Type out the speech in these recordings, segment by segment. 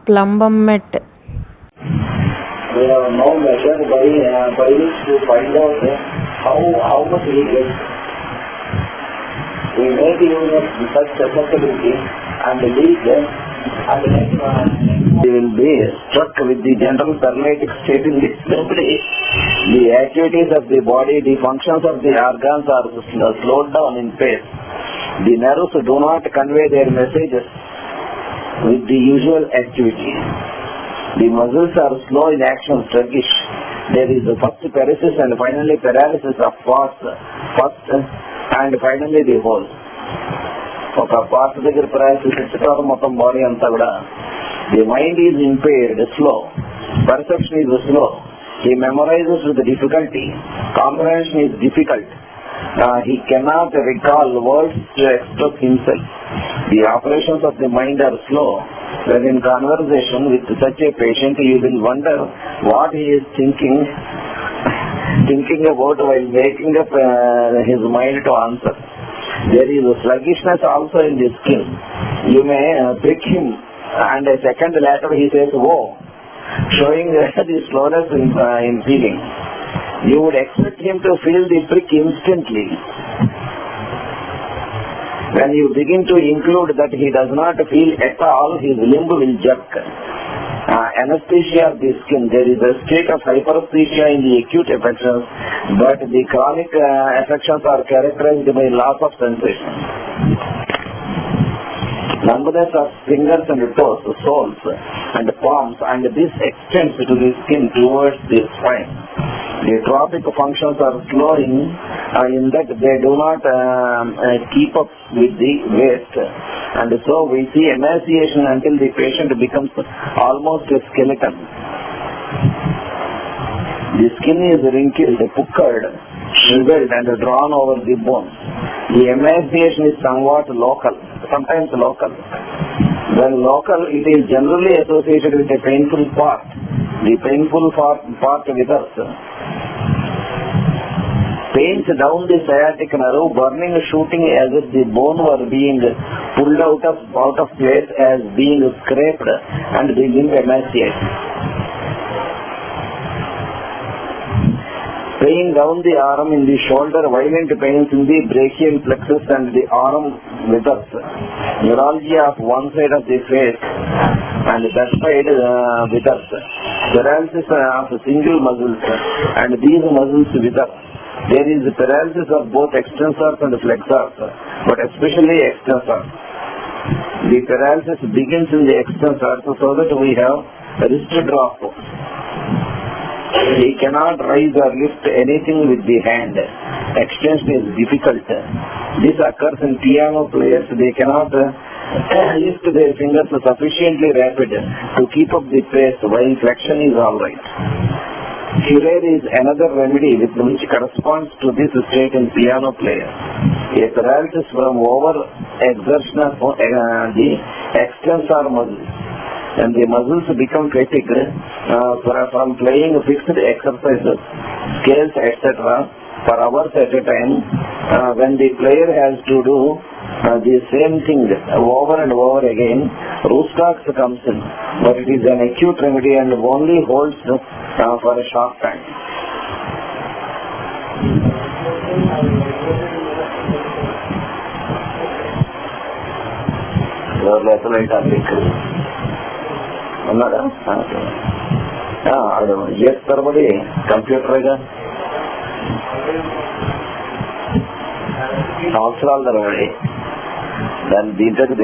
Plumbum-Met. There are no measure by which to find out how much we get. We make use of such susceptibility and lead and we will be struck with the general paralytic state in this body. The activities of the body, the functions of the organs are slowed down in pace. The nerves do not convey their messages with the usual activity. The muscles are slow in action, sluggish. There is first paresis and finally paralysis of parts, first and finally the whole. ఒక part దగ్గర paralysis తర్వాత మొత్తం body అంతా కూడా. The mind is impaired, slow. Perception is slow. He memorizes with difficulty. Comprehension is difficult. He cannot recall words to express himself. The operations of the mind are slow. When in conversation with such a patient, you will wonder what he is thinking about while making up his mind to answer. There is a sluggishness also in the skin. You may prick him and a second later he says, "Oh," showing the slowness in feeling. You would expect him to feel the prick instantly. When you begin to include that he does not feel at all, his limb will jerk. Anesthesia of the skin. There is a state of hyperesthesia in the acute affections, but the chronic affections are characterized by loss of sensation. Numbness of fingers and toes, soles and palms, and this extends to the skin towards the spine. The tropic functions are slow in that they do not keep up with the waist, and so we see emaciation until the patient becomes almost a skeleton. The skin is wrinkled, puckered, shriveled and drawn over the bone. The emaciation is somewhat local, sometimes local. When local, it is generally associated with a painful part. The painful part withers. Pains down the sciatic nerve, burning, shooting as if the bone were being pulled out of place, as being scraped, and the limb emaciated. Pain down the arm in the shoulder, violent pains in the brachial plexus and the arm withers. Neuralgia of one side of the face and that side withers. Paralysis of single muscles and these muscles wither. There is paralysis of both extensors and flexors, but especially extensors. The paralysis begins in the extensors, so that we have wrist drop. He cannot raise or lift anything with the hand. Extension is difficult. This occurs in piano players. They cannot lift their fingers sufficiently rapid to keep up the pace, while flexion is alright. Curare is another remedy which corresponds to this state in piano players. A paralysis from over exertion of the extensor muscles. And the muscles become fatigued from playing fixed exercises, scales, etc. for hours at a time. When the player has to do the same thing over and over again, Roustax comes in, but it is an acute remedy and only holds for a short time. ఉన్నాడా తరబడి కంప్యూటర్గా సంవత్సరాల తరబడి దాని దీంట్లోకి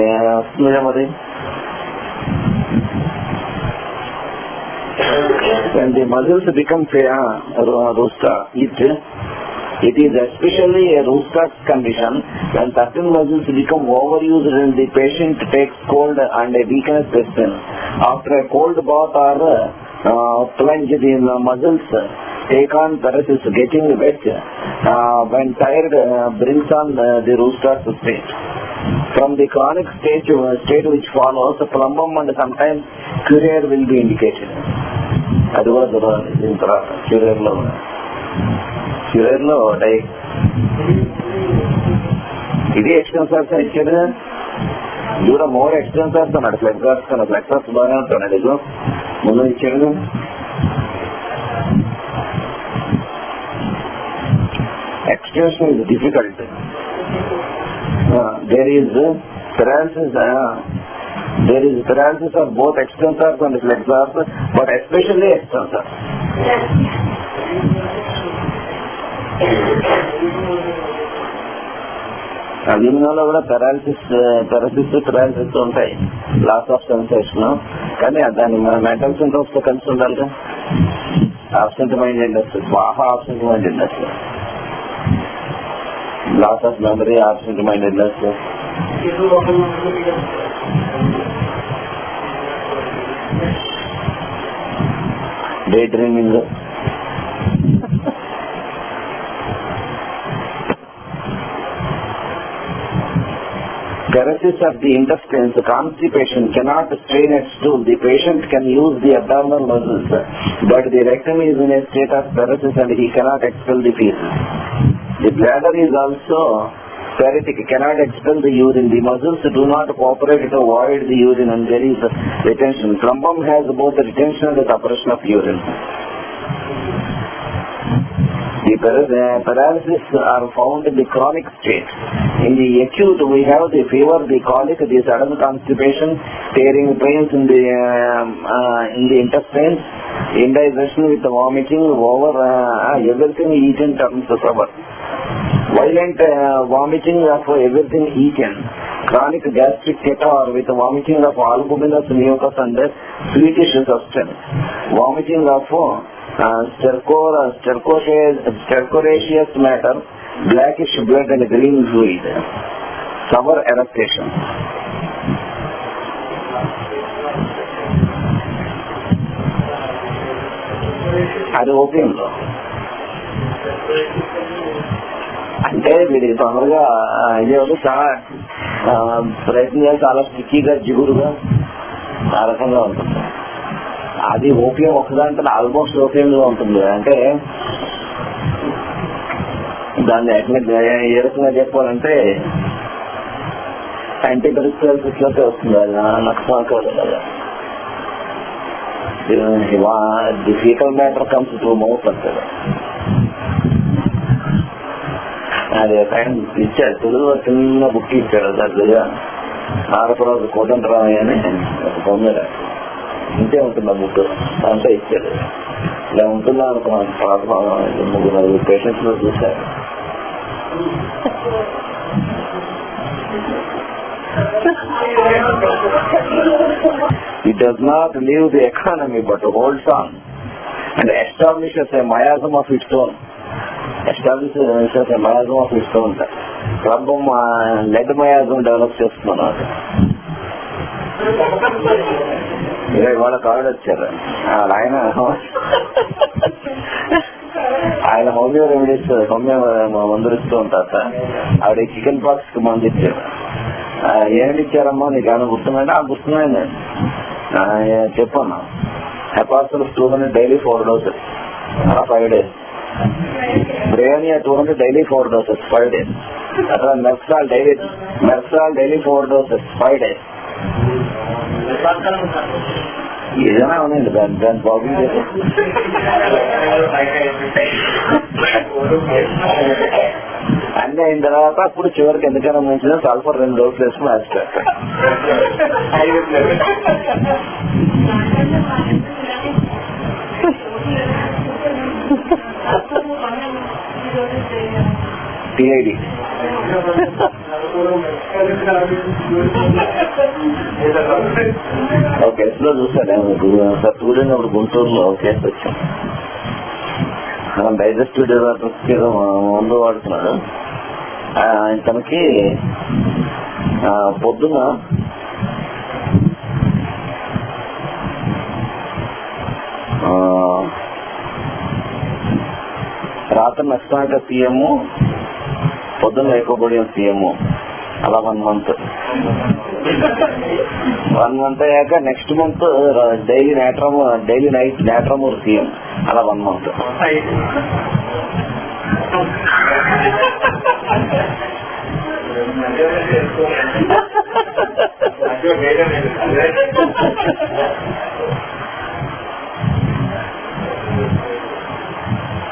వస్తుందా మరి. When the muscles become Roustax, it is especially a Roustax condition when certain muscles become overused and the patient takes cold and a weakness sets in. After a cold bath or plunge, the muscles take on paralysis, getting wet. When tired, brings on the Roustax state. From the chronic state which follows, plumbum and sometimes curare will be indicated. అది కూడా దొరకాలి దీని తర్వాత క్యూరేర్లో ఇది ఎక్స్టెన్సర్స్ ఇచ్చారు. దూరం more ఎక్స్టెన్సర్స్ అన్నాడు, ఫ్లెక్సర్స్ కన్నా ఫ్లెక్సర్స్ బాగానే ఉంటాడు ఇది ముందు ఇచ్చాడు. Extension is difficult. There is paralysis of both extensors and flexors, but especially extensors. అల్యూమినియంలో కూడా పెరాలిసిస్ ఉంటాయి, లాస్ ఆఫ్ సెన్సేషన్. కానీ దాన్ని మన మెంటల్ సింటమ్స్ తో కలిసి ఉండాలిగా. ఆబ్సెంట్ మైండెడ్నెస్, బాగా absent mindedness, loss of memory, absent mindedness, daydreaming. Paralysis of the intestines, constipation, cannot strain at stool. The patient can use the abdominal muscles, but the rectum is in a state of paralysis and he cannot expel the feces. The bladder is also paralytic, cannot expel the urine. The muscles do not cooperate to avoid the urine and there is retention. Plumbum has both the retention and the suppression of urine. The paralysis are found in the chronic state. In the acute, we have the fever, the colic, the sudden constipation, tearing pains in the intestines, indigestion with vomiting, everything eaten turns sour. Violent vomiting of everything eaten. Chronic gastric catarrh with vomiting of albuminous mucus and sweetish substance. Vomiting of stercoraceous matter, blackish blood and green fluid. Sour eruption. అది ఓపియంలో అంటే వీడి తొందరగా ఇదేవాడు చాలా ప్రయత్నం చేసి చాలా స్టిక్కీగా జిగురుగా ఆ రకంగా ఉంటుంది. అది ఓపియం ఒకదాంట్లో ఆల్మోస్ట్ ఓపియంగా ఉంటుంది. అంటే దాన్ని ఏ రకంగా చెప్పాలంటే యాంటీబయాటిక్స్ లోకే వస్తుంది. అది నక్సల్ కదా. The faecal matter comes to mouth అంటారు. అది ఇచ్చాడు తెలుగులో చిన్న బుక్ ఇచ్చాడు. దగ్గరగా ఆరపరాజు కోదండరామయ్య అని ఒక పొందాడు. ఇంతే ఉంటుంది ఆ బుక్, అంతా ఇచ్చాడు. ఇలా ఉంటుందా అనుకున్నాను. ముగ్గురు పేషెంట్స్ లో చూశారు. It does not leave the economy but holds on and establishes a miasm of its own. Clubbum lead miasm develop చేస్తున్నాను. ఇవాళ కాళ్ళు వచ్చారు. ఆయన హోమియో రెమెడీస్ మందులు ఇస్తూ ఉంటారు సార్. ఆవిడ చికెన్ పాక్స్ కి మందు ఇచ్చారు. ఏమిటి ఇచ్చారమ్మా నీకు ఏమైనా గుర్తున్నాయంటే ఆ గుర్తున్నాయండి చెప్పన్నా. హెపాసిల్ 200 daily 4 doses 5 days. బ్రేనియా 200 daily 4 doses 5 days. అట్లా మెర్సాల్ డైలీ 4 doses 5 days. ఏదైనా ఉన్నాయండి దాని ప్రాబ్లం. అన్నీ అయిన తర్వాత అప్పుడు చివరికి ఎందుకైనా మంచిదా సల్ఫర్ 2 doses వేసుకుని వేస్తారు. టిఐడి ఒక కేసులో చూసాను సార్. చూడనప్పుడు గుంటూరులో ఒక కేసు వచ్చాం. డైజెస్టివ్ డిజార్డర్స్ ఏదో మందు వాడుతున్నాడు. తనకి పొద్దున రాత్రి నష్టాక సీఎము, పొద్దున్న ఎక్కువబడి సీఎము. అలా 1 month. 1 month అయ్యాక next month daily night natrum mur CM. అలా 1 month.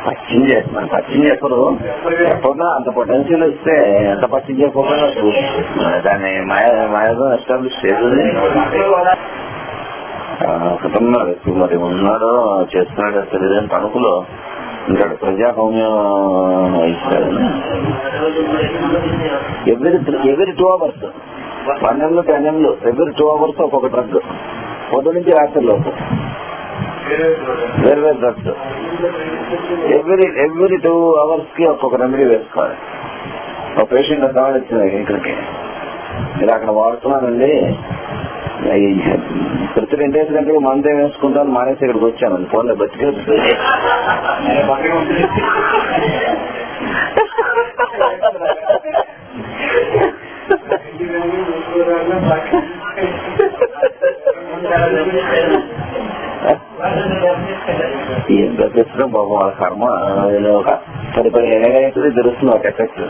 పచ్చిం చేస్తున్నాను. పచ్చిం చెప్పరు ఎప్పుడన్నా అంత పొటెన్షియల్ ఇస్తే ఎంత పచ్చిం చెప్పకుండా దాన్ని మాయాదం ఎస్టాబ్లిష్ చేస్తుంది. ఒకటున్నాడు మరి ఉన్నాడో చేస్తున్నాడో తెలియదని తణుకులో ఉంటాడు. ప్రజాహౌమ్యం ఇస్తాడు. ఎవ్రీ 2 hours 12 10 ఎవ్రీ 2 hours ఒక్కొక్క డ్రగ్, పొద్దు నుంచి రాత్రిలోపు వేరు వేరు డ్రగ్స్. ఎవ్రీ 2 hours ఒక్కొక్క రెమెడీ వేసుకోవాలి. ఒక పేషెంట్ అంతా వచ్చింది ఇక్కడికి, మీరు అక్కడ వాడుతున్నానండి, ప్రతి 2 days గంటలకు మందే వేసుకుంటాను మానేసి ఇక్కడికి వచ్చాను. ఫోన్లో బతికే ఎంత తెచ్చడం బాబు వాళ్ళ కర్మ. ఒక 10-15 ఏళ్ళైతే తెలుస్తుంది ఒక ఎఫెక్ట్.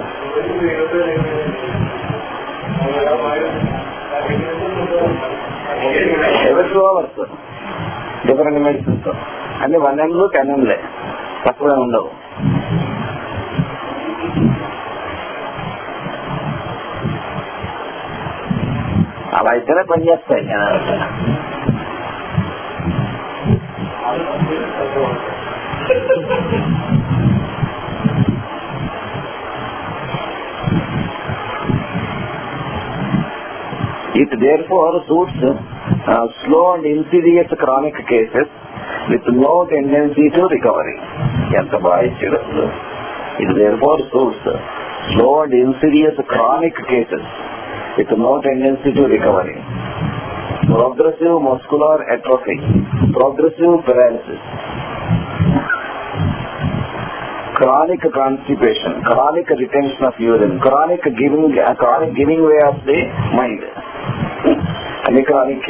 ఎవరి 2 hours డిఫరెంట్ మెడిసిన్స్ అన్ని 1 ml 10 ml తక్కువ ఉండవు. అలా అయితేనే పనిచేస్తాయి. It therefore suits slow and insidious chronic cases with no tendency to recovery. ఎంత బాగా ఇచ్చాడు. It therefore suits slow and insidious chronic cases with no tendency to recovery. Progressive muscular atrophy, progressive paralysis, chronic constipation, chronic retention of urine, chronic giving way of the mind. And chronic.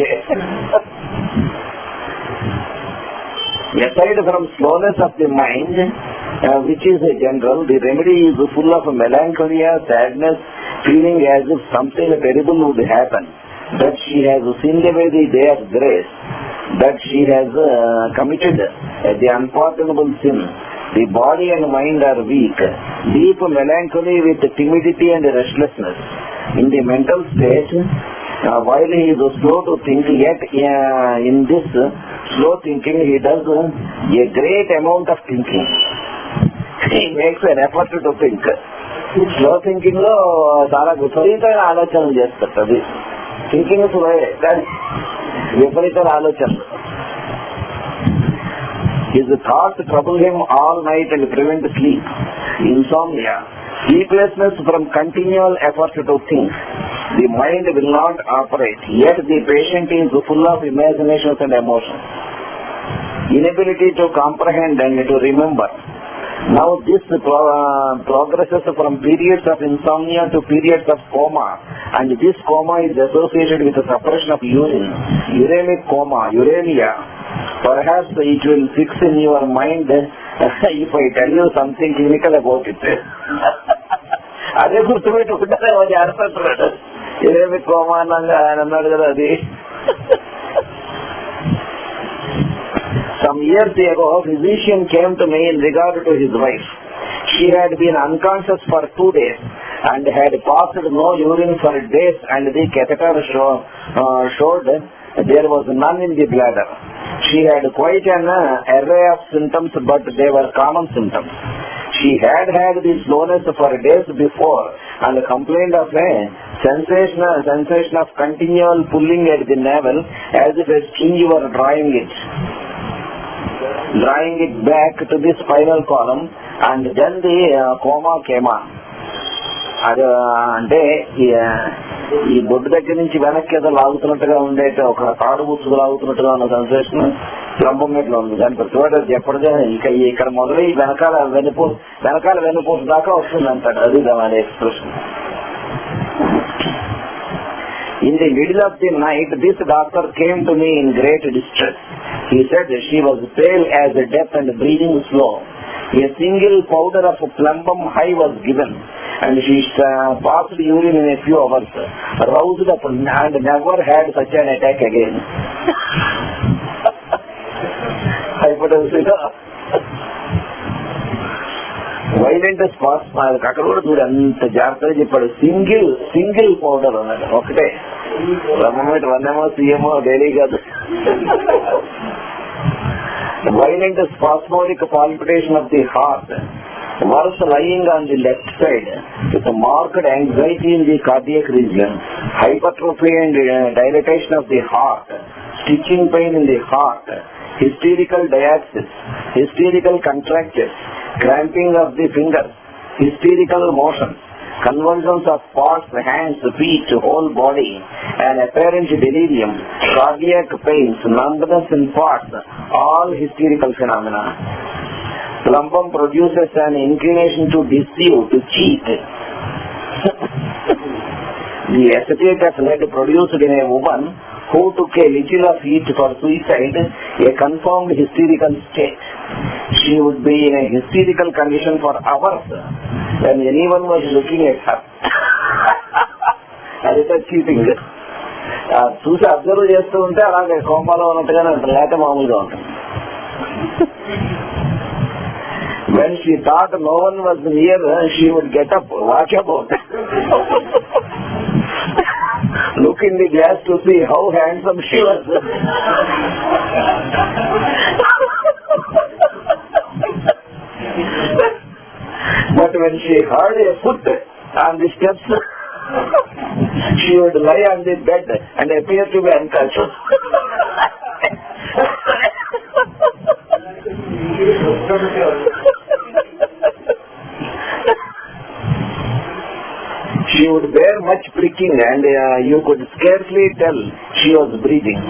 Aside from slowness of the mind, which is a general, the remedy is full of melancholia, sadness, feeling as if something terrible would happen, that she has sinned away the day of grace, that she has committed the unpardonable sin. The body and mind are weak, deep melancholy with timidity and restlessness. In the mental state, while he is slow to think, yet in this slow thinking he does a great amount of thinking. He makes an effort to think. Slow thinking లో చాలా విపరీతమైన ఆలోచనలు చేస్తారు. అది thinking స్లోయే కానీ విపరీతమైన ఆలోచనలు. His thoughts trouble him all night and prevent sleep. Insomnia, sleeplessness from continual effort to think. The mind will not operate, yet the patient is full of imaginations and emotions. Inability to comprehend and to remember. Now this progresses from periods of insomnia to periods of coma, and this coma is associated with the suppression of urine, uremic coma, uremia. Perhaps it will fix in your mind if I tell you something clinical about it. అదే గుర్తుపెట్టుకుంటారే చేస్తాడు. uremic coma అన్నాడు కదా అది. Some years ago, a physician came to me in regard to his wife. She had been unconscious for 2 days and had passed no urine for days, and the catheter showed there was none in the bladder. She had quite an array of symptoms, but they were common symptoms. She had the slowness for days before and complained of a sensation of continual pulling at the navel as if a string were drawing it back to the spinal column, and then the coma came on. అది అంటే ఈ బొడ్డు దగ్గర నుంచి వెనక్కి ఏదో లాగుతున్నట్టుగా ఉండే ఒక తాడు బుచ్చుకు లాగుతున్నట్టుగా ఉన్న సెన్సేషన్ లంబం మీద ఉంది. దాని ప్రతివాడు చెప్పడదే ఇక ఇక్కడ మొదలై వెనకాల వెన్నుపూస దాకా వస్తుంది అంటాడు. అది దాని expression. In the middle of the night, this doctor came to me in great distress. He said she was pale as death and breathing slow. A single powder of plumbum high was given, and she passed urine in a few hours, roused up and never had such an attack again. Hypertension. Violent spasm అక్కడ కూడా చూడు అంత జాగ్రత్తగా చెప్పాడు. Single powder అన్నాడు, ఒకటే. రమ్మేట్ 1 ml CMO daily కాదు. Violent spasmodic palpitation of the heart, worse lying on the left side with marked anxiety in the cardiac region, hypertrophy and dilatation of the heart, stitching pain in the heart, hysterical diathesis, hysterical contractures, cramping of the fingers, hysterical motions, convulsions of parts, hands, feet, whole body, and apparent delirium, cardiac pains, numbness in parts, all hysterical phenomena. Plumbum produces an inclination to deceive, to cheat. The acetate of lead produced in a woman who took a little of it for suicide, a confirmed hysterical state. She would be in a hysterical condition for hours when anyone was looking at her. అది cheating. చూసి observe చేస్తూ ఉంటే అలాగే కోమాలో ఉన్నట్టుగానే ఉంటుంది, లేకపోతే మామూలుగా ఉంటుంది. When she thought no one was near, she would get up, walk about, look in the glass to see how handsome she was. But when she heard a foot on the steps, she would lie on the bed and appear to be unconscious. She would bear much pricking and you could scarcely tell she was breathing.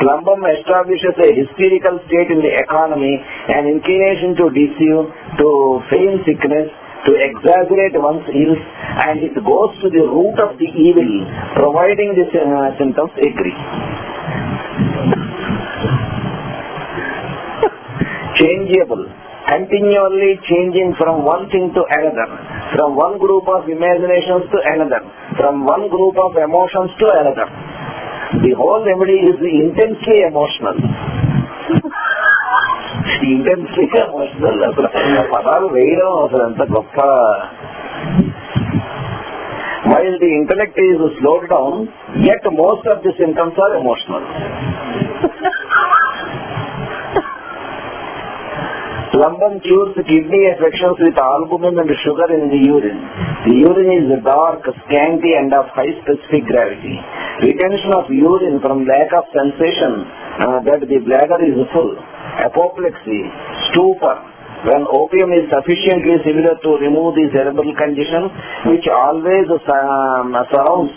Plumbum establishes a hysterical state in the economy, an inclination to deceive, to feign sickness, to exaggerate one's ills, and it goes to the root of the evil, providing the symptoms agree. Changeable, continually changing from one thing to another, from one group of imaginations to another, from one group of emotions to another. The whole remedy is intensely emotional. Intensely emotional. పదాలు వేయడం అసలు అంత గొప్ప. While the intellect is slowed down, yet most of the symptoms are emotional. Plumbum cures kidney affections with albumin and sugar in the urine. The urine is dark, scanty, and of high specific gravity. Retention of urine from lack of sensation that the bladder is full. Apoplexy, stupor, when opium is sufficiently similar to remove the cerebral condition which always surrounds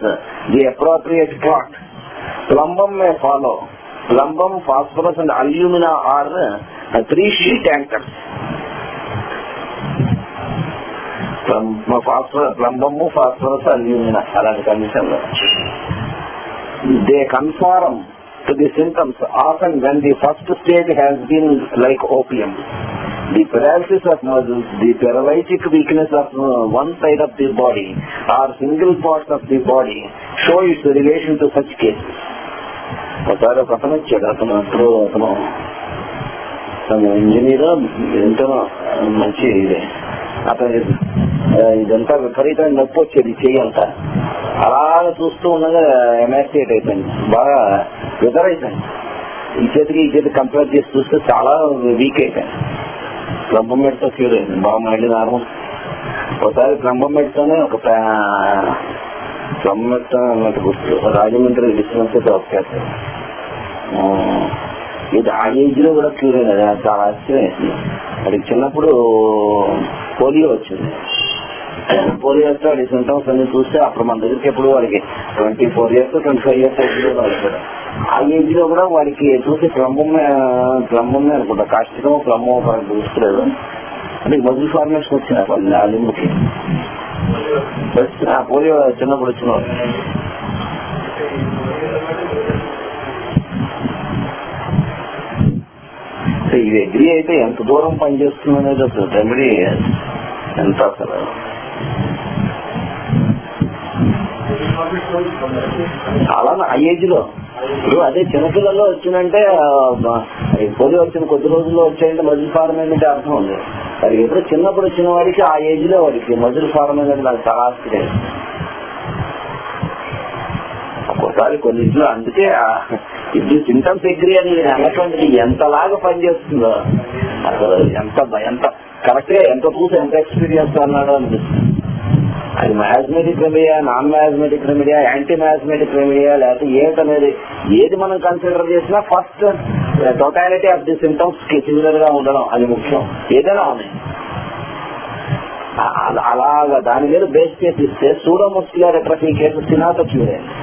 the appropriate clot. Plumbum may follow. Plumbum, phosphorus and alumina are 3 sheet anchors. Plumbum, phosphorus, alumina, అలాంటి condition లో they conform to the symptoms often when the first stage has been like opium. The paralysis of muscles, the paralytic weakness of one side of the body or single parts of the body show its relation to such cases. ఒకసారి ఒక అతను వచ్చాడు. అతను engineer, ఎంతో మంచి ఇదే. అతను ఇదంతా విపరీతమైన నొప్పి వచ్చేది, చెయ్యంతా. అలాగే చూస్తూ ఉండగా ఎమాసియేట్ అయిపోయింది, బాగా విదర్ అయిపోయింది. ఈ చేతికి కంపేర్ చేసి చూస్తే చాలా వీక్ అయిపోయింది. ప్లంబం మెడ్తో క్యూర్ అయింది, బాగా మళ్ళీ నార్మల్. ఒకసారి ప్లంబం మెడ్తోనే ప్లంబం మెడ్తో అన్నట్టు గుర్తు రాజమండ్రి డిస్టెన్స్ డ్రాప్ చేస్తారు. ఇది ఆ ఏజ్ లో కూడా క్యూర్ అయినది, చాలా ఆశ్చర్యం వేసింది. వాడికి చిన్నప్పుడు పోలియో వచ్చింది. పోలియో వస్తే వాడి సింటమ్స్ అన్ని చూస్తే అప్పుడు మన దగ్గరికి ఎప్పుడు వాడికి 24 years 25 years వాడికి కూడా ఆ ఏజ్ లో కూడా వాడికి చూసి ప్లంబమే అనుకుంటా, కాస్టికమో ప్లంబమో మనకు చూసుకోలేదు. అంటే మజిల్ ఫార్మేషన్ వచ్చిన ఆ లింబుకి పోలియో చిన్నప్పుడు వచ్చిన ఇది అగ్రి అయితే ఎంత దూరం పనిచేస్తుంది అనేది అసలు రెమెడీ ఎంత అసలు చాలా ఆ ఏజ్ లో. ఇప్పుడు అదే చిన్నపిల్లల్లో వచ్చిందంటే పొలి వచ్చిన కొద్ది రోజుల్లో వచ్చాయంటే మజిల్ ఫార్మ్ ఏంటంటే అర్థం ఉంది. అది ఎప్పుడు చిన్నప్పుడు వచ్చిన వాడికి ఆ ఏజ్ లో వాడికి మజిల్ ఫార్మ్ అనేది నాకు చాలా ఆశ్చర్యం. ఒక్కోసారి కొన్నింటిలో అందుకే ఇది సింటమ్స్ ఎగ్రీ అని అన్నటువంటిది ఎంతలాగా పనిచేస్తుందో అసలు ఎంత కరెక్ట్ గా ఎంత చూసి ఎంత ఎక్స్పీరియన్స్ అన్నాడో అనిపిస్తుంది. అది మ్యాథమెటిక్ రెమెడియా, నాన్ మ్యాథమెటిక్ రెమెడియా, యాంటీ మ్యాథమెటిక్ రెమెడియా, లేకపోతే ఏంటనేది ఏది మనం కన్సిడర్ చేసినా first totality of the symptoms కి సిమిలర్ గా ఉండడం అది ముఖ్యం. ఏదైనా ఉన్నాయి అలాగా దాని మీద బేస్ చేసి ఇస్తే సూడోమస్క్యులర్ అట్రఫీ కేసు సినాతో చూడండి.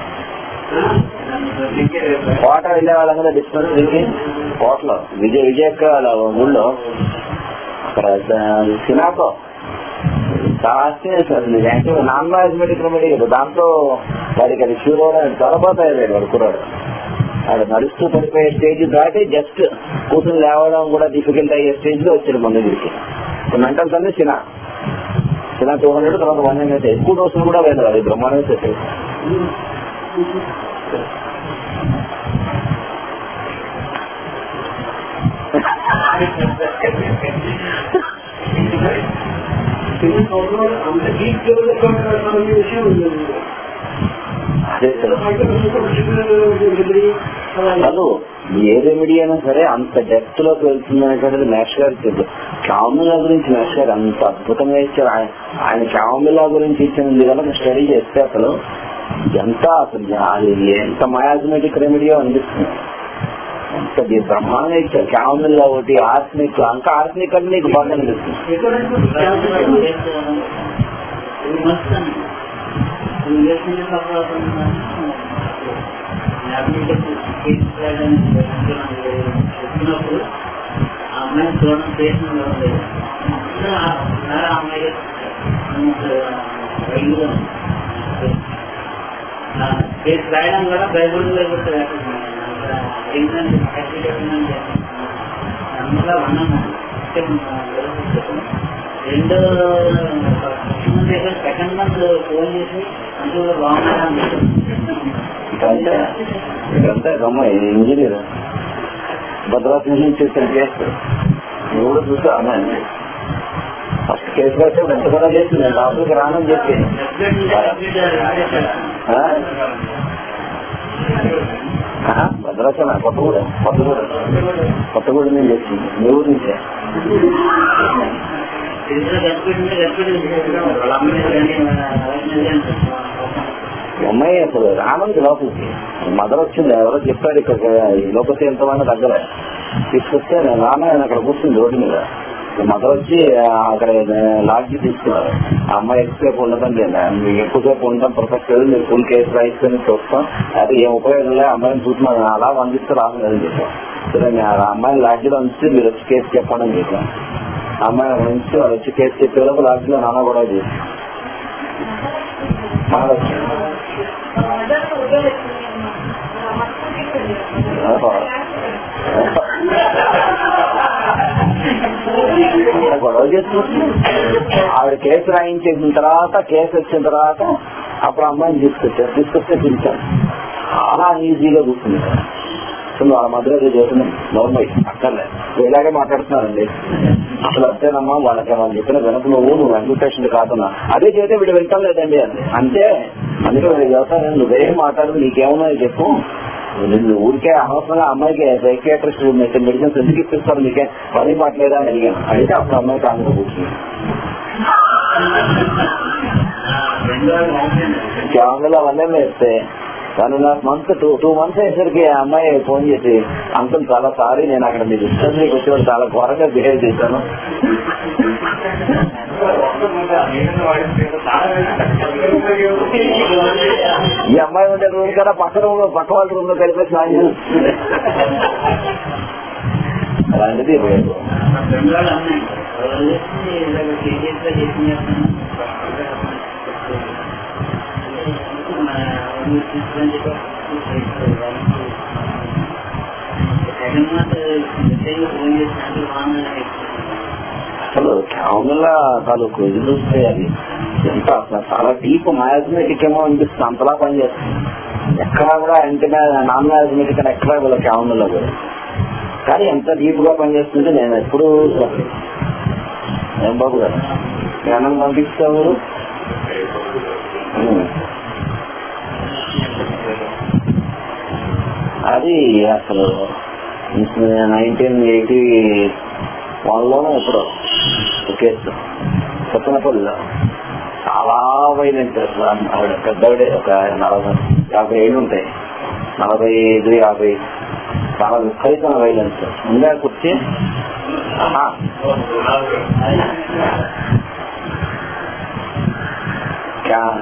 కోట వెళ్ళే వాళ్ళ కదా డిస్పెన్సరీకి కోటలో విజయక్క ఊళ్ళో అక్కడ సినాతో చాలా ఆశ్చర్యం సార్. నాన్ మ్యాథమెటిక్ రెమెడీ కదా, దాంతో వాడికి అది క్యూర్ అవ్వడానికి తలపోతాయి వాడు కుర్రాడు. వాడు నడుస్తూ పడిపోయే స్టేజ్ దాటి జస్ట్ కూతురు లేవడం కూడా డిఫికల్ట్ అయ్యే స్టేజ్ లో వచ్చాడు మన దగ్గరికి. మెంటల్స్ అన్ని సినా 200 తర్వాత 100 ఎక్కువ డోసులు కూడా లేదు. అది బ్రహ్మాండంగా చెప్పేది. అసలు ఏ రెమెడీ అయినా సరే అంత డెప్త్ లోకి వెళ్తుంది అనేటువంటిది మేష్ గారు చెప్పారు. క్యామిలా గురించి మేష్ గారు అంత అద్భుతంగా ఇచ్చారు. ఆయన క్యామిలా గురించి ఇచ్చింది కనుక స్టడీ చేస్తే అసలు ఎంత మ్యాథమెటిక్ రెమెడీయో అనిపిస్తుంది. ఎంత బ్రహ్మాండంగా ఇచ్చారు. క్యామిలా ఒకటి, ఆర్సనిక్, అంతా ఆర్సనిక్ అంటే నీకు బాగా అనిపిస్తుంది. అమ్మాయి చూడడం చేసిన అమ్మాయి రాయడం కూడా బైబుల్లో అందులో ఉన్నాము. రెండో సెకండ్ మంత్ ఫోన్ చేసి అందులో బాగుంటుంది. ఇంజనీర్ భద్రాద్రి నుంచి చేస్తాడు. నువ్వు కూడా చూస్తా అమ్మాయి ఫస్ట్ కేసు రాస్తే ఎంత కూడా చేస్తుంది. డాక్టర్కి రానని చెప్పి భద్రాచల కొత్తగూడ నుంచి చేసింది. మీ ఊరు నుంచే అమ్మాయి అసలు రానుంది లోపలికి. మదర్ వచ్చింది, ఎవరో చెప్పారు ఇక్కడ లోపలికి ఎంతమంది దగ్గర తీసుకొస్తే రాను అక్కడ కూర్చుంది రోడ్డు మీద. మదర్ వచ్చి అక్కడ లాడ్జి తీసుకున్నారు. ఆ అమ్మాయి ఎక్కువసేపు ఉండదండి, మీకు ఎక్కువసేపు ఉండడం పర్ఫెక్ట్ లేదు, మీరు ఫుల్ కేసు రాయిస్తే చూస్తాం, అయితే ఏం ఉపయోగం లేదు, అమ్మాయిని చూస్తున్నాను అలా వందిస్తే రాలేదని చెప్పాం. సరే ఆ అమ్మాయిని లాడ్జిలో ఉంచి మీరు వచ్చి కేసు చెప్పండి అని చెప్పాం. ఆ అమ్మాయి ఉంచి వాళ్ళు వచ్చి కేసు చెప్పేలోపు లాడ్జిలో నాన్న కూడా చేసి గొడవ చేసుకుంటుంది. ఆవిడ కేసు రాయించేసిన తర్వాత, కేసు వచ్చిన తర్వాత అప్పుడు అమ్మాయిని తీసుకొస్తే పిలిచాను. చాలా ఈజీగా కూర్చుంది. వాళ్ళ మధ్యలో చేస్తున్నాం నోర్మై అక్కర్లే ఇలాగే మాట్లాడుతున్నారండి. అసలు అంతేనమ్మా, వాళ్ళు చెప్పిన వెనక నువ్వు అడ్మినిస్ట్రేషన్ కాదన్నా అదే చేస్తే వీడు వింటాం లేదండి అంతే. అందుకే వీడు వ్యవసాయం నువ్వేం మాట్లాడు, నీకేమన్నా చెప్పు, ఊరికే అనవసరంగా అమ్మాయికి సైకియాట్రిస్ట్ మెడిసిన్స్ ఎందుకు ఇప్పిస్తారు, మీకే పని పట్టలేదా అని అడిగాను. అడిగితే అప్పుడు అమ్మాయి కాంగ్రెస్ కూర్చుంది. క్యామెరా అవన్నీ వేస్తే 1.5 months 2 months అయ్యేసరికి ఆ అమ్మాయి ఫోన్ చేసి అంకుల్ చాలా సారీ, నేను అక్కడ మీ డిస్టర్బెన్స్కి వచ్చేవాడు చాలా ఘోరంగా బిహేవ్ చేశాను. ఈ అమ్మాయి ఉండే రూమ్ కదా పక్క వాళ్ళ రూమ్ లో కలిపి స్నానం అలాంటిది అసలు క్యామెరా తాలూకు ఇది చూస్తే అది ఎంత అసలు చాలా డీప్ మ్యాథమెటిక్ ఏమో అనిపిస్తుంది, అంతలా పనిచేస్తుంది. ఎక్కడా కూడా అంటే నాన్ మ్యాథమెటిక్ అని ఎక్కడా కూడా క్యామ్లో కూడా, కానీ ఎంత డీప్ గా పనిచేస్తుంటే నేను ఎప్పుడు ఏం బాబు గారు జ్ఞానం పంపిస్తావు. అది అసలు 1981లోనే ఎప్పుడో కేసు కొత్తనపల్లిలో చాలా వైలెంట్. ఆవిడ పెద్దవిడే, ఒక 40-50 ఏళ్ళు ఉంటాయి, 45-50, చాలా విపరీతమైన వైలెన్స్. ముందే కూర్చి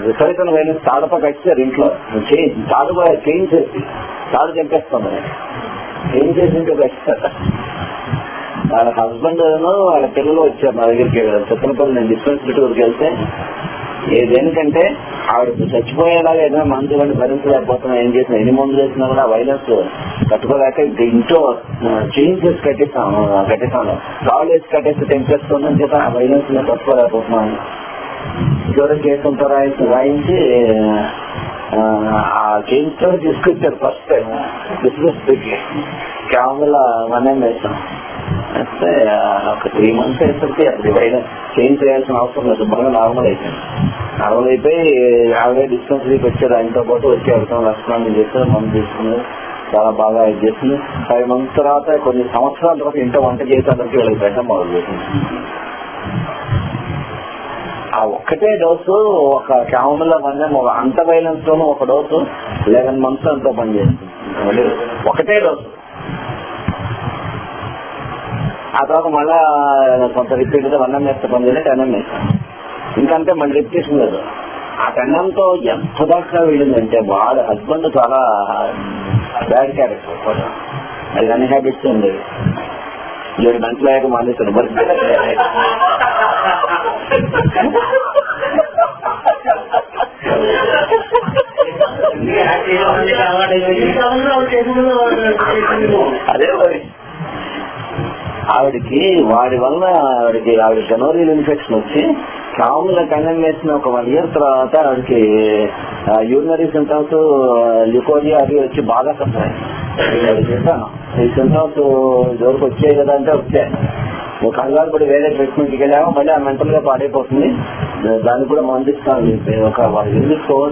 విపరీతమైన వైలెన్స్. తాడుపా కట్టారు ఇంట్లో, తాడు చంపేస్తుంది, ఏం చేసింటే కట్టారు. వాళ్ళ హస్బెండ్ వాళ్ళ పిల్లలు వచ్చారు నా దగ్గరికి. చిత్తనపల్లి నేను డిస్పెన్సరీ ఊరికి వెళ్తే దేనికంటే ఆవిడ చచ్చిపోయేలాగా ఏదైనా మందు కానీ భరించలేకపోతున్నా, ఏం చేసినా ఎన్ని మందులు వేసినా కూడా వైలెన్స్ కట్టుకోలేక ఇంట్లో చైన్స్ వేసి కట్టేస్తాను, తాళ్ళు వేసి కట్టేస్తే తెంపేస్తుందని చెప్పి ఆ వైలెన్స్ కట్టుకోలేకపోతున్నాను. ఎవరో కేసులతో రాయించి ఆ చైన్స్ తో తీసుకొచ్చారు ఫస్ట్ టైం డిస్పెన్సరీకి. క్యామ్లా మనం వేస్తాం వేస్తే ఒక 3 months వేసరికి అప్పుడు చేంజ్ చేయాల్సిన అవసరం లేదు, బాగా నార్మల్ అయిపోయి ఆవిడే డిస్పెన్సరీకి వచ్చారు. ఆయనతో పాటు వచ్చి వెళ్తాం, రక్తస్నానం చేస్తారు, మందు తీసుకున్నారు, చాలా బాగా ఇది చేస్తుంది. 5 months తర్వాత కొన్ని సంవత్సరాల తర్వాత ఇంట్లో వంట చేసేందుకు వీళ్ళకి పెట్టడం మొదలు పెట్టింది. ఆ ఒక్కటే డోసు ఒక క్యామ్లో పనిచేసి అంత వైలెన్స్ లోనూ ఒక డోసు 11 months అంతా పనిచేస్తుంది, ఒకటే డోసు. ఆ తర్వాత మళ్ళా కొంత రిపీట్ గా 1 ML పనిచేసి 10 ML ఇంకంటే మళ్ళీ రిపిటేషన్ లేదు. ఆ 10 MLతో ఎంత దాకా వెళ్ళిందంటే వాళ్ళ హస్బెండ్ చాలా బ్యాడ్ క్యారెక్టర్, అది అన్ని హ్యాబిట్స్ ఉండేది. 7 గంటల అయ్యాక మానేశాడు. మరి అదే ఆవిడకి వాడి వల్ల ఆవిడ జనవరియల్ ఇన్ఫెక్షన్ వచ్చి కాముల కన్నం వేసిన ఒక 1 year తర్వాత ఆవిడకి యూరినరీ సింటమ్స్, ల్యూకోరియా అవి వచ్చి బాగా కష్టాయి. చేశాను ఈ సింటమ్స్ ఇదివరకు వచ్చాయి కదా అంటే వచ్చాయి. నువ్వు కంగారు పడి వేరే ట్రీట్మెంట్కి వెళ్ళామో మళ్ళీ ఆ మెంటల్ గా పాడైపోతుంది, దాన్ని కూడా మందిస్తాను. ఒక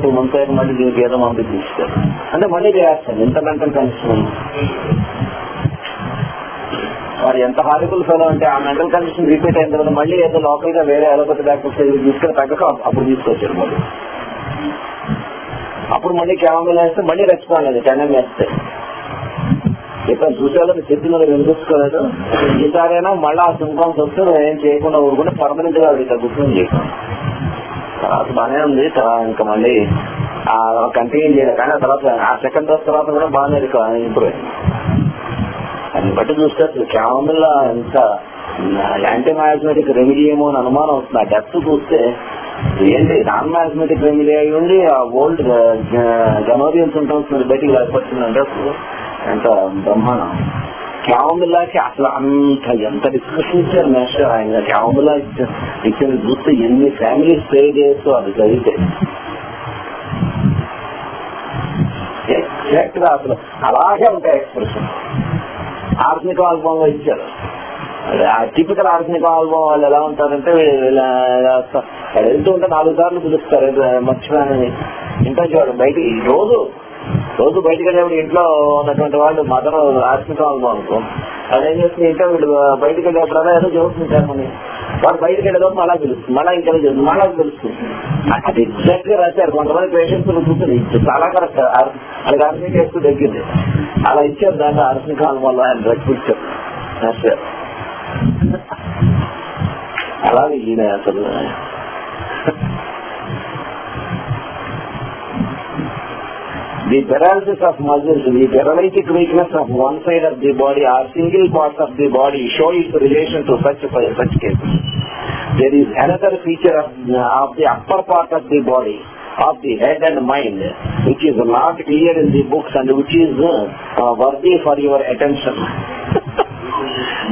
2 months అయ్యాక మళ్ళీ దీనికి ఏదో పంపిస్తారు అంటే మళ్ళీ చేస్తాను. ఎంత మెంటల్ కండిషన్ వాడు ఎంత హారిబుల్ ఫెలో అంటే ఆ మెంటల్ కండిషన్ రిపీట్ అయిన తర్వాత మళ్ళీ ఏదో లోకల్ గా వేరే అలోపతి డాక్టర్స్ తీసుకుని తగ్గక అప్పుడు తీసుకొచ్చారు. అప్పుడు మళ్ళీ క్యామల్ వేస్తే మళ్ళీ రెస్పాండ్ లేదు, 10 ML వేస్తే. ఇప్పుడు చూసేవాళ్ళకి చెప్పిన వినిపించుకోలేదు. ఈసారైనా మళ్ళీ ఆ సింటమ్స్ వస్తే ఏం చేయకుండా ఊరుకుంటే పర్మనెంట్ గా ఆవిడ గుర్తు చేయడం తర్వాత బాగానే ఉంది. ఇంకా మళ్ళీ కంటిన్యూ చేయలేదు, కానీ ఆ తర్వాత ఆ 2nd dose తర్వాత కూడా బాగానే ఇంప్రూవ్ అయింది. దాన్ని బట్టి చూస్తే క్యామల్ ఎంత యాంటీ మ్యాథమెటిక్ రెమెడీ ఏమో అని అనుమానం వస్తుంది. ఆ డెప్త్ చూస్తే ఏంటి నాన్ మ్యాథమెటిక్ రెమెడీ అయి ఉండి ఆ ఓల్డ్ జనోరియన్స్ ఉంటుంది బయటికి లేకపోతుందంటే ఎంత బ్రహ్మాండం. క్యామల్లాకి అసలు అంత ఎంత డిస్కషన్ ఇచ్చారు మాస్టర్ ఆయన. క్యామల్లా ఇచ్చిన చూస్తే ఎన్ని ఫ్యామిలీస్ ప్రే చేస్తూ అది చదివితే ఎగ్జాక్ట్ గా అసలు అలాగే ఉంటాయి ఎక్స్ప్రెషన్. ఆర్సనిక్ ఆల్బమ్ ఇచ్చారు, టిపికల్ ఆర్సనిక్ ఆల్బమ్ వాళ్ళు ఎలా ఉంటారంటే వెళ్తూ ఉంటే 4 సార్లు పిలుస్తారు మర్చిపోయానని. ఇంట్లో చూడు బయటికి రోజు బయటకు వెళ్ళేప్పుడు ఇంట్లో ఉన్నటువంటి వాళ్ళు మదర్ ఆర్సనిక్ ఆల్బమ్ అనుకో, అదేం చేస్తుంది ఇంట్లో వీళ్ళు బయటకు వెళ్ళేప్పుడు ఏదో చూస్తుంటారు మని వాడు బయటకు వెళ్ళేటప్పుడు మళ్ళా పిలుస్తుంది, మళ్ళా ఇంకెలా చేస్తుంది, మళ్ళా పిలుస్తుంది. అది ఎగ్జాక్ట్ గా రాశారు. కొంతమంది పేషెంట్స్ కూర్చుని చాలా కరెక్ట్ అది ఆర్సనిక్ ఎక్కువ తగ్గింది అలా ఇచ్చారు. దాంట్లో ఆర్సనిక్ ఆల్బమ్ ఆయన డ్రగ్స్ ఇచ్చారు అలాగే ఈయన అసలు the paralysis of muscles, the paralytic weakness of one side of the body or single part of the body show its relation to such cases. There is another feature of the upper part of the body, of the head and mind, which is not clear in the books and which is worthy for your attention.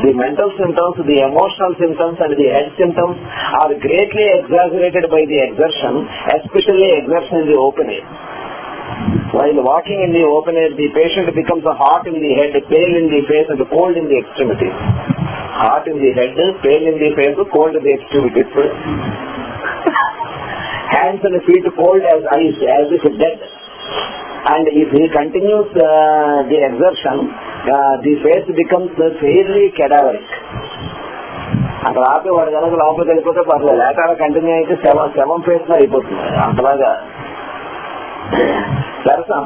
The mental symptoms, the emotional symptoms and the head symptoms are greatly exaggerated by the exertion, especially exertion in the open air. While walking in the open air, the patient becomes hot in the head, pale in the face and cold in the extremities. Hot in the head, pale in the face, cold in the extremities. Hands and feet cold as ice, as if dead. And if he continues the exertion, the face becomes fairly cadaveric. అక్కడ ఆపి వాడు కనుక లోపలికి వెళ్ళిపోతే పర్లేదు, లేక అలా continue అయితే శవం ఫేస్ లో అయిపోతుంది. అంతలాగా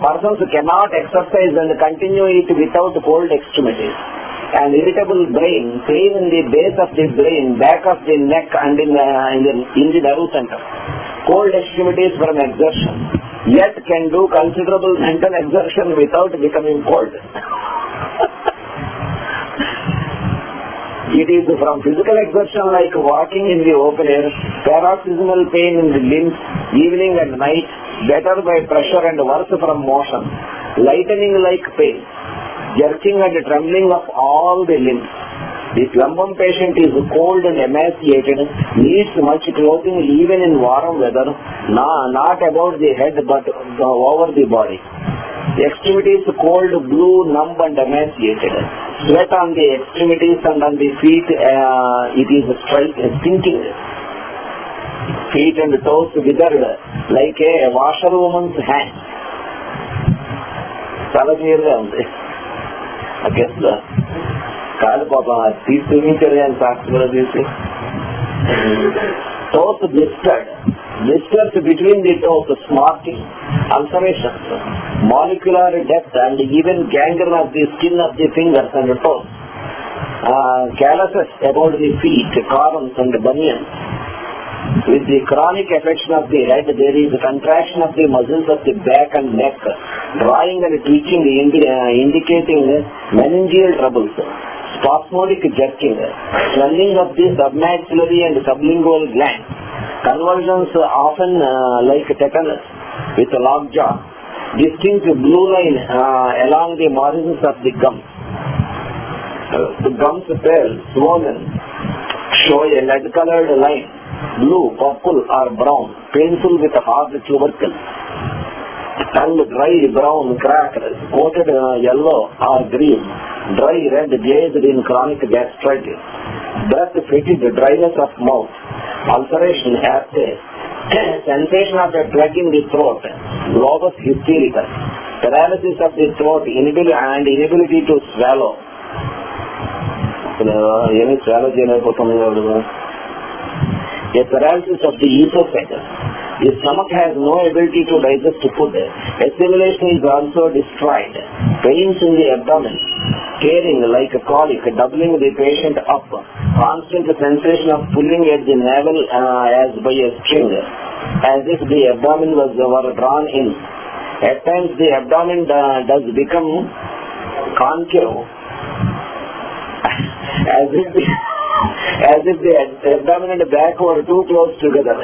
persons cannot exercise and continue it without cold extremities. An irritable brain, pain in the base of the brain, back of the neck and in the nerve center. Cold extremities from exertion, yet can do considerable mental exertion without becoming cold. It is from physical exertion like walking in the open air, paroxysmal pain in the limbs, evening and night, better by pressure and worse from motion, lightening like pain, jerking and trembling of all the limbs. The plumbum patient is cold and emaciated, needs much clothing even in warm weather, not about the head but over the body. The extremities cold, blue, numb and emaciated. Sweat on the extremities and on the feet, it is stinking. Feet and toes withered like a washerwoman's hand. చాలా క్లియర్గా ఉంది. కాదు పాపం చూపించారు కానీ సాక్షిలో తీసి. Toes blistered, blisters between the toes, smarting, ulcerations, molecular depth and even gangrene of the skin of the fingers and toes, calluses about the feet, corns and bunions. With the chronic affection of the head, there is contraction of the muscles of the back and neck, drawing and twitching indicating meningeal troubles, spasmodic jerking, swelling of the submaxillary and sublingual glands, convulsions often like tetanus, with lockjaw, distinct blue line along the margins of the gums. The gums pale, swollen, show a lead-colored line, blue, purple or brown, painful with hard tubercle. Tongue dry, brown, cracked, coated yellow or green, dry red, glazed in chronic gastritis. Breath fetid, dryness of mouth, ulceration, abscess, sensation of a plug in the throat, globus hystericus, paralysis of the throat, inability to swallow. ఏమి swallow చేయలేకపోతుంది. A paralysis of the esophagus. The stomach has no ability to digest food. Assimilation is also destroyed. Pains in the abdomen, tearing like a colic, doubling the patient up. Constant sensation of pulling at the navel as by a string, as if the abdomen were drawn in. At times the abdomen does become concave, as if the abdomen and the back were too close together.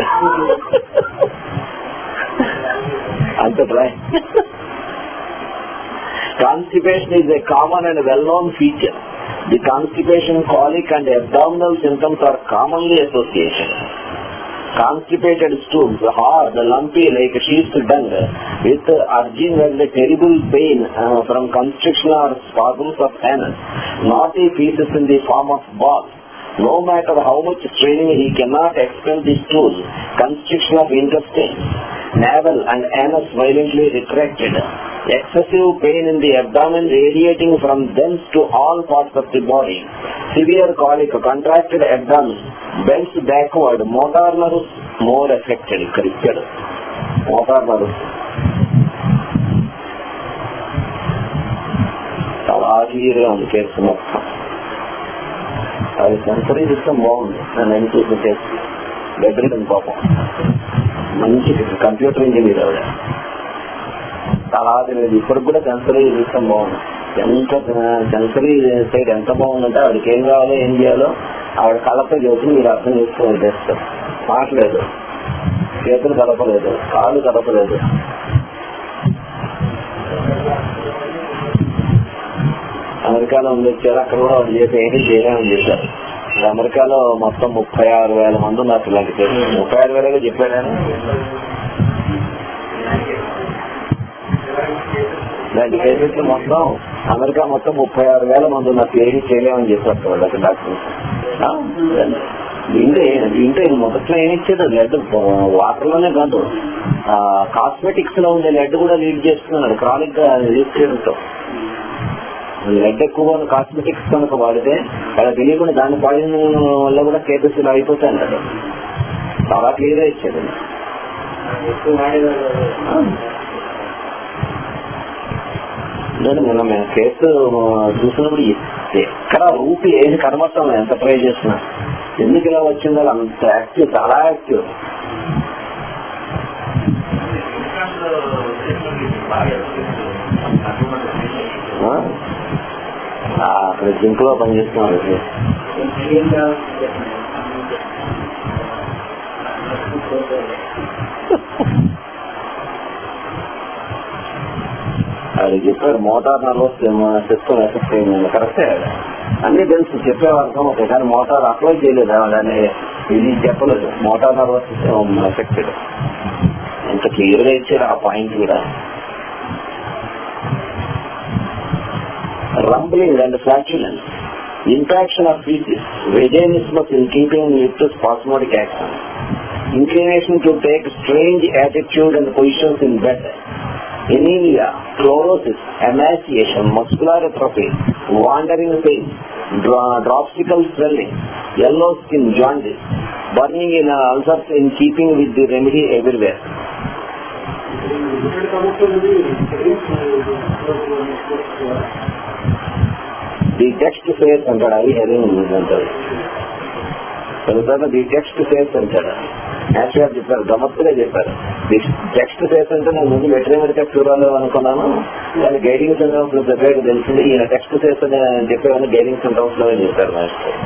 Anta dry. Constipation is a common and well-known feature. The constipation, colic and abdominal symptoms are commonly associated. Constipated stools, hard, lumpy like sheep's dung, with urging and terrible pain from constriction or spasms of anus, knotty pieces in the form of balls. No matter how much straining, he cannot expel the stool. Constriction of intestines, navel and anus violently retracted. Excessive pain in the abdomen radiating from thence to all parts of the body. Severe colic, contracted abdomen, bends backward, motor nerves more affected, corrected. Motor nerves. చాలా క్లియర్గా ఉంది case మొత్తం. అది sensory system బాగుంది. నేను ఏం చూసి బెడ్రీడన్ పాపం మంచి కంప్యూటర్ ఇంజనీర్ ఆవిడ. చాలా తెలియదు ఇప్పటికి కూడా సెన్సరీ సిస్టమ్ బాగుంది. ఎంత సెన్సరీ సైడ్ ఎంత బాగుందంటే ఆవిడకి ఏం కావాలో ఏం చేయాలో ఆవిడ కలప చేసి మీరు అర్థం చేసుకోవాలి. బెస్ట్ మాట్లేదు, చేతులు కలపలేదు, కాళ్ళు కలపలేదు. అమెరికాలో ఉండొచ్చారు. అక్కడ కూడా వాళ్ళు చేసి ఏంటి చేయలేమని చెప్పారు. అమెరికాలో మొత్తం 36,000 మంది ఉన్నారు ఇలాంటి కేసులు. 36,000 చెప్పాను. ఇలాంటి కేసెస్ మొత్తం అమెరికా మొత్తం 36,000 మంది ఉన్నారు. ఏది చేయలేమని చెప్పారు వాళ్ళకి డాక్టర్. ఇంటే మొదట్లో ఏమిచ్చేది లెడ్ వాటర్ లోనే కాదు, కాస్మెటిక్స్ లో ఉండే లెడ్ కూడా లీడ్ చేస్తున్నాడు క్రానిక్ గా లీడ్ చేయడంతో. లెడ్ ఎక్కువ కాస్మెటిక్స్ కనుక వాడితే అలా తెలియకుండా దాన్ని వాడిన వల్ల కూడా కేసెస్ ఇలా అయిపోతాయి అన్నాడు. చాలా క్లియర్ గా ఇచ్చాడు. నిన్న మేము కేసు చూసినప్పుడు ఎక్కడ ఊపి ఏది కనబడతాం ఎంత ట్రై చేస్తున్నా. ఎందుకు ఇలా వచ్చిందో అంత యాక్టివ్, చాలా యాక్టివ్. అక్కడ జింక్ లో పనిచేస్తున్నారు. అది చెప్పారు మోటార్ నర్వస్ సిస్టమ్ ఎఫెక్ట్ అయింది. కరెక్టే, అన్ని తెలుసు చెప్పేవారు ఓకే, కానీ మోటార్ అప్లై చేయలేదు. దాన్ని ఇది చెప్పలేదు. మోటార్ నర్వస్ సిస్టమ్ ఎఫెక్టెడ్ ఎంత క్లియర్ గా ఇచ్చారు ఆ పాయింట్ కూడా. Rumbling and flatulence, impaction of feces, vaginismus in keeping with spasmodic action, inclination to take strange attitude and positions in bed, anemia, chlorosis, emaciation, muscular atrophy, wandering pain, dropsical swelling, yellow skin, jaundice, burning in ulcers in keeping with the remedy everywhere. The text says అంటాడు, అవి herring అంటారు. తర్వాత the text says అంటాడు. యాక్చువల్గా చెప్పారు, గమత్తుగా చెప్పారు. The text says అంటే నేను ముందు వెటర్నరీ చూడాలి అనుకున్నాను, కానీ గైడింగ్ సెంటర్ ఆఫ్ ప్రిపేర్డ్ తెలిసింది. ఈయన టెక్స్ట్ సేస్ అని చెప్పేవాళ్ళు గైడింగ్ సెంటర్ ఆఫ్ లో చెప్పారు మాస్టర్.